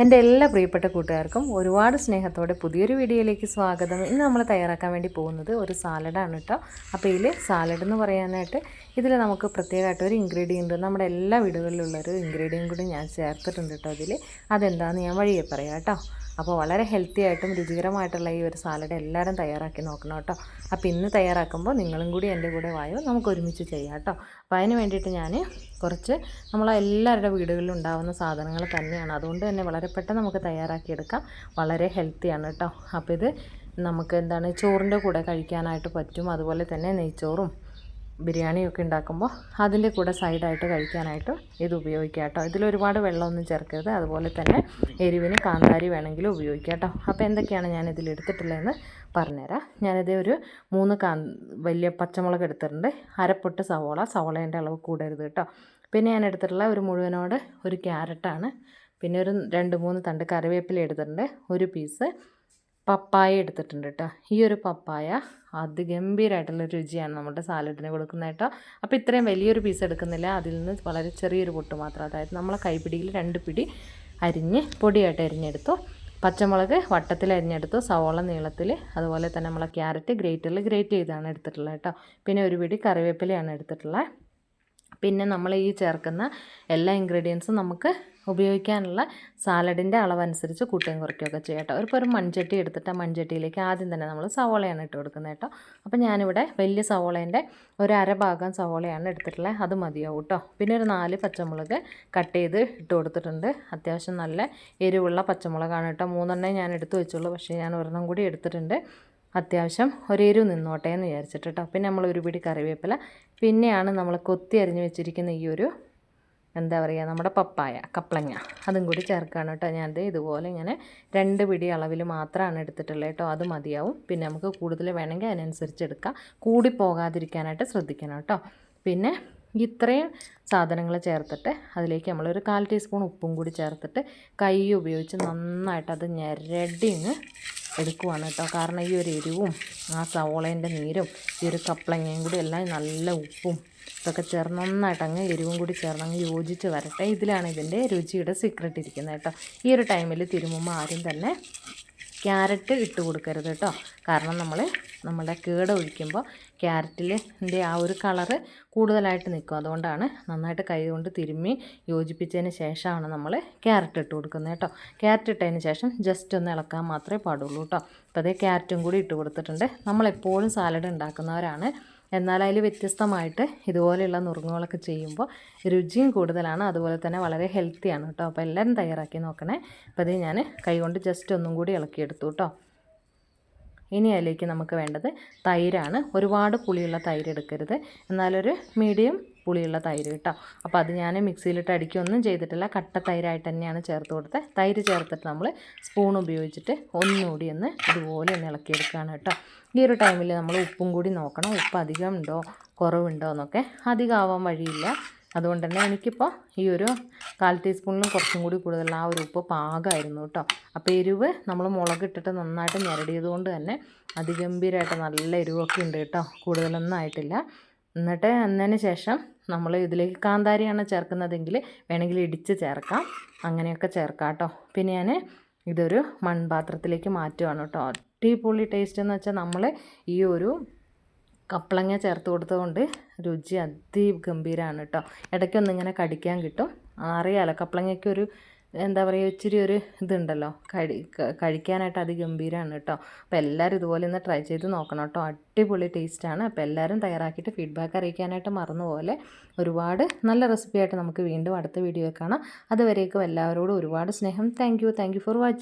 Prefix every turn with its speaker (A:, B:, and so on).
A: എൻ്റെ എല്ലാ പ്രിയപ്പെട്ട കൂട്ടുകാർക്കും ഒരുപാട് സ്നേഹത്തോടെ പുതിയൊരു വീഡിയോയിലേക്ക് സ്വാഗതം. ഇന്ന് നമ്മൾ തയ്യാറാക്കാൻ വേണ്ടി പോകുന്നത് ഒരു സാലഡാണ് കേട്ടോ. അപ്പോൾ ഇതിൽ സാലഡ് എന്ന് പറയാനായിട്ട് ഇതിൽ നമുക്ക് പ്രത്യേകമായിട്ട് ഒരു ഇൻഗ്രീഡിയൻറ്റ് നമ്മുടെ എല്ലാ വീടുകളിലുള്ളൊരു ഇൻഗ്രീഡിയൻറ്റ് കൂടി ഞാൻ ചേർത്തിട്ടുണ്ട് കേട്ടോ. അതിൽ അതെന്താണെന്ന് ഞാൻ വഴിയെ പറയാം കേട്ടോ. അപ്പോൾ വളരെ ഹെൽത്തി ആയിട്ടും രുചികരമായിട്ടുള്ള ഈ ഒരു സാലഡ് എല്ലാവരും തയ്യാറാക്കി നോക്കണം കേട്ടോ. അപ്പോൾ ഇന്ന് തയ്യാറാക്കുമ്പോൾ നിങ്ങളും കൂടി എൻ്റെ കൂടെ വായോ, നമുക്ക് ഒരുമിച്ച് ചെയ്യാം കേട്ടോ. അപ്പോൾ അതിന് വേണ്ടിയിട്ട് ഞാൻ കുറച്ച് നമ്മളെല്ലാവരുടെ വീടുകളിലും ഉണ്ടാകുന്ന സാധനങ്ങൾ തന്നെയാണ്. അതുകൊണ്ട് തന്നെ വളരെ പെട്ടെന്ന് നമുക്ക് തയ്യാറാക്കിയെടുക്കാം. വളരെ ഹെൽത്തിയാണ് കേട്ടോ. അപ്പോൾ ഇത് നമുക്ക് ചോറിൻ്റെ കൂടെ കഴിക്കാനായിട്ട് പറ്റും. അതുപോലെ തന്നെ നെയ്ച്ചോറും ബിരിയാണിയൊക്കെ ഉണ്ടാക്കുമ്പോൾ അതിൻ്റെ കൂടെ സൈഡായിട്ട് കഴിക്കാനായിട്ട് ഇത് ഉപയോഗിക്കാം കേട്ടോ. ഇതിലൊരുപാട് വെള്ളമൊന്നും ചേർക്കരുത്. അതുപോലെ തന്നെ എരിവിന് കാന്താരി വേണമെങ്കിലും ഉപയോഗിക്കാം കേട്ടോ. അപ്പോൾ എന്തൊക്കെയാണ് ഞാൻ ഇതിലെടുത്തിട്ടുള്ളതെന്ന് പറഞ്ഞുതരാം. ഞാനിത് ഒരു 3 വലിയ പച്ചമുളക് എടുത്തിട്ടുണ്ട്. അരപ്പൊട്ട് സവോളേൻ്റെ അളവ് കൂടരുത് കേട്ടോ. പിന്നെ ഞാൻ എടുത്തിട്ടുള്ള ഒരു മുഴുവനോട് ഒരു ക്യാരറ്റാണ്. പിന്നെ ഒരു 2-3 തണ്ട് കറിവേപ്പില എടുത്തിട്ടുണ്ട്. ഒരു പീസ് പപ്പായ എടുത്തിട്ടുണ്ട് കേട്ടോ. ഈ ഒരു പപ്പായ അതിഗംഭീരമായിട്ടുള്ള രുചിയാണ് നമ്മുടെ സാലഡിന് കൊടുക്കുന്നത് കേട്ടോ. അപ്പോൾ ഇത്രയും വലിയൊരു പീസ് എടുക്കുന്നില്ല, അതിൽ നിന്ന് വളരെ ചെറിയൊരു പൊട്ട് മാത്രം, അതായത് നമ്മളെ കൈപ്പിടിയിൽ 2 പിടി അരിഞ്ഞ് പൊടിയായിട്ട് അരിഞ്ഞെടുത്തു. പച്ചമുളക് വട്ടത്തിൽ അരിഞ്ഞെടുത്തു, സവോള നീളത്തിൽ, അതുപോലെ തന്നെ നമ്മളെ ക്യാരറ്റ് ഗ്രേറ്റ് ചെയ്താണ് എടുത്തിട്ടുള്ളത് കേട്ടോ. പിന്നെ ഒരു പിടി കറിവേപ്പിലയാണ് എടുത്തിട്ടുള്ളത്. പിന്നെ നമ്മൾ ഈ ചേർക്കുന്ന എല്ലാ ഇൻഗ്രീഡിയൻസും നമുക്ക് ഉപയോഗിക്കാനുള്ള സാലഡിൻ്റെ അളവനുസരിച്ച് കൂട്ടുകയും കുറയ്ക്കുകയൊക്കെ ചെയ്യാം കേട്ടോ. ഒരു മൺചട്ടി എടുത്തിട്ട് ആ മൺചട്ടിയിലേക്ക് ആദ്യം തന്നെ നമ്മൾ സവോളയാണ് ഇട്ട് കൊടുക്കുന്നത് കേട്ടോ. അപ്പോൾ ഞാനിവിടെ വലിയ സവോളേൻ്റെ ഒരു അരഭാഗം സവോളയാണ് എടുത്തിട്ടുള്ളത്, അത് മതിയാവും കേട്ടോ. പിന്നെ ഒരു 4 പച്ചമുളക് കട്ട് ചെയ്ത് ഇട്ട് കൊടുത്തിട്ടുണ്ട്. അത്യാവശ്യം നല്ല എരിവുള്ള പച്ചമുളകാണ് കേട്ടോ. 3 ഞാൻ എടുത്ത് വെച്ചുള്ളൂ, പക്ഷേ ഞാൻ ഒരെണ്ണം കൂടി എടുത്തിട്ടുണ്ട്. അത്യാവശ്യം ഒരെരിവ് നിന്നോട്ടെ എന്ന് വിചാരിച്ചിട്ട് കേട്ടോ. പിന്നെ നമ്മൾ ഒരു പിടി കറിവേപ്പില, പിന്നെയാണ് നമ്മൾ കൊത്തി അരിഞ്ഞ് വെച്ചിരിക്കുന്ന ഈ ഒരു നമ്മുടെ പപ്പായ കപ്ലങ്ങ, അതും കൂടി ചേർക്കുകയാണ് കേട്ടോ. ഞാനത് ഇതുപോലെ ഇങ്ങനെ 2 പിടി അളവിൽ മാത്രമാണ് എടുത്തിട്ടുള്ളത് കേട്ടോ. അത് മതിയാവും. പിന്നെ നമുക്ക് കൂടുതൽ വേണമെങ്കിൽ അതിനനുസരിച്ച് എടുക്കാം. കൂടി പോകാതിരിക്കാനായിട്ട് ശ്രദ്ധിക്കണം കേട്ടോ. പിന്നെ ഇത്രയും സാധനങ്ങൾ ചേർത്തിട്ട് അതിലേക്ക് നമ്മളൊരു 1/4 ടീസ്പൂൺ ഉപ്പും കൂടി ചേർത്തിട്ട് കൈ ഉപയോഗിച്ച് നന്നായിട്ട് അത് ഞെരടിങ്ങ് എടുക്കുവാണ് കേട്ടോ. കാരണം ഈ ഒരു എരിവും ആ സവോളേൻ്റെ നീരും ഈ ഒരു കപ്ലങ്ങയും കൂടി എല്ലാം നല്ല ഉപ്പും ഇതൊക്കെ ചേർന്ന് നന്നായിട്ട് അങ്ങ് എരിവും കൂടി ചേർന്ന് അങ്ങ് യോജിച്ച് വരട്ടെ. ഇതിലാണ് ഇതിൻ്റെ രുചിയുടെ സീക്രട്ട് ഇരിക്കുന്നത് കേട്ടോ. ഈ ഒരു ടൈമിൽ തിരുമുമ്പോൾ ആരും തന്നെ ക്യാരറ്റ് ഇട്ട് കൊടുക്കരുത് കേട്ടോ. കാരണം നമ്മുടെ കേട ഒഴിക്കുമ്പോൾ ക്യാരറ്റിൻ്റെ ആ ഒരു കളറ് കൂടുതലായിട്ട് നിൽക്കും. അതുകൊണ്ടാണ് നന്നായിട്ട് കൈ കൊണ്ട് തിരുമ്മി യോജിപ്പിച്ചതിന് ശേഷമാണ് നമ്മൾ ക്യാരറ്റ് ഇട്ട് കൊടുക്കുന്നത് കേട്ടോ. ക്യാരറ്റ് ഇട്ടതിന് ശേഷം ജസ്റ്റ് ഒന്ന് ഇളക്കാൻ മാത്രമേ പാടുള്ളൂ കേട്ടോ. അപ്പോൾ അതേ ക്യാരറ്റും കൂടി ഇട്ട് കൊടുത്തിട്ടുണ്ട്. നമ്മളെപ്പോഴും സാലഡ് ഉണ്ടാക്കുന്നവരാണ്, എന്നാൽ അതിൽ വ്യത്യസ്തമായിട്ട് ഇതുപോലെയുള്ള നുറുങ്ങുകളൊക്കെ ചെയ്യുമ്പോൾ രുചിയും കൂടുതലാണ്, അതുപോലെ തന്നെ വളരെ ഹെൽത്തിയാണ് കേട്ടോ. അപ്പോൾ എല്ലാവരും തയ്യാറാക്കി നോക്കണേ. അപ്പോൾ അത് ഞാൻ കൈകൊണ്ട് ജസ്റ്റ് ഒന്നും കൂടി ഇളക്കിയെടുത്തു കേട്ടോ. ഇനി അതിലേക്ക് നമുക്ക് വേണ്ടത് തൈരാണ്. ഒരുപാട് പുളിയുള്ള തൈര് എടുക്കരുത്, എന്നാലൊരു മീഡിയം പുളിയുള്ള തൈര് കേട്ടോ. അപ്പോൾ അത് ഞാൻ മിക്സിയിലിട്ട് അടിക്കുകയൊന്നും ചെയ്തിട്ടില്ല, കട്ട തൈരായിട്ട് തന്നെയാണ് ചേർത്ത് കൊടുത്തത്. തൈര് ചേർത്തിട്ട് നമ്മൾ സ്പൂൺ ഉപയോഗിച്ചിട്ട് ഒന്നുകൂടി ഒന്ന് ഇതുപോലെ ഒന്ന് ഇളക്കിയെടുക്കുകയാണ് കേട്ടോ. ഈ ഒരു ടൈമിൽ നമ്മൾ ഉപ്പും കൂടി നോക്കണം, ഉപ്പ് അധികം ഉണ്ടോ കുറവുണ്ടോ എന്നൊക്കെ. അധികം ആവാൻ വഴിയില്ല. അതുകൊണ്ട് തന്നെ എനിക്കിപ്പോൾ ഈ ഒരു 1/4 ടീസ്പൂണിലും കുറച്ചും കൂടി കൂടുതലുള്ള ആ ഒരു ഉപ്പ് പാകമായിരുന്നു കേട്ടോ. അപ്പോൾ എരിവ് നമ്മൾ മുളക് ഇട്ടിട്ട് നന്നായിട്ട് ഞെരടിയത് കൊണ്ട് തന്നെ അതിഗംഭീരമായിട്ട് നല്ല എരിവൊക്കെ ഉണ്ട് കേട്ടോ. കൂടുതലൊന്നും ആയിട്ടില്ല. എന്നിട്ട് എന്നതിന് ശേഷം നമ്മൾ ഇതിലേക്ക് കാന്താരിയാണ് ചേർക്കുന്നതെങ്കിൽ വേണമെങ്കിൽ ഇടിച്ച് ചേർക്കാം, അങ്ങനെയൊക്കെ ചേർക്കാം കേട്ടോ. പിന്നെ ഞാൻ ഇതൊരു മൺപാത്രത്തിലേക്ക് മാറ്റുകയാണ് കേട്ടോ. അടിപൊളി ടേസ്റ്റ് എന്ന് വെച്ചാൽ നമ്മൾ ഈ ഒരു കപ്ലങ്ങ ചേർത്ത് കൊടുത്തതുകൊണ്ട് രുചി അതിഗംഭീരമാണ് കേട്ടോ. ഇടയ്ക്കൊന്നിങ്ങനെ കടിക്കാൻ കിട്ടും. അറിയാമല്ലോ കപ്ലങ്ങയ്ക്കൊരു ഇച്ചിരി ഒരു ഇതുണ്ടല്ലോ, കഴിക്കാനായിട്ട് അതിഗംഭീരമാണ് കേട്ടോ. അപ്പോൾ എല്ലാവരും ഇതുപോലെ ഒന്ന് ട്രൈ ചെയ്ത് നോക്കണം കേട്ടോ. അടിപൊളി ടേസ്റ്റാണ്. അപ്പോൾ എല്ലാവരും തയ്യാറാക്കിയിട്ട് ഫീഡ്ബാക്ക് അറിയിക്കാനായിട്ട് മറന്നുപോലെ. ഒരുപാട് നല്ല റെസിപ്പിയായിട്ട് നമുക്ക് വീണ്ടും അടുത്ത വീഡിയോ കാണാം. അതുവരേക്കും എല്ലാവരോടും ഒരുപാട് സ്നേഹം. Thank you for watching.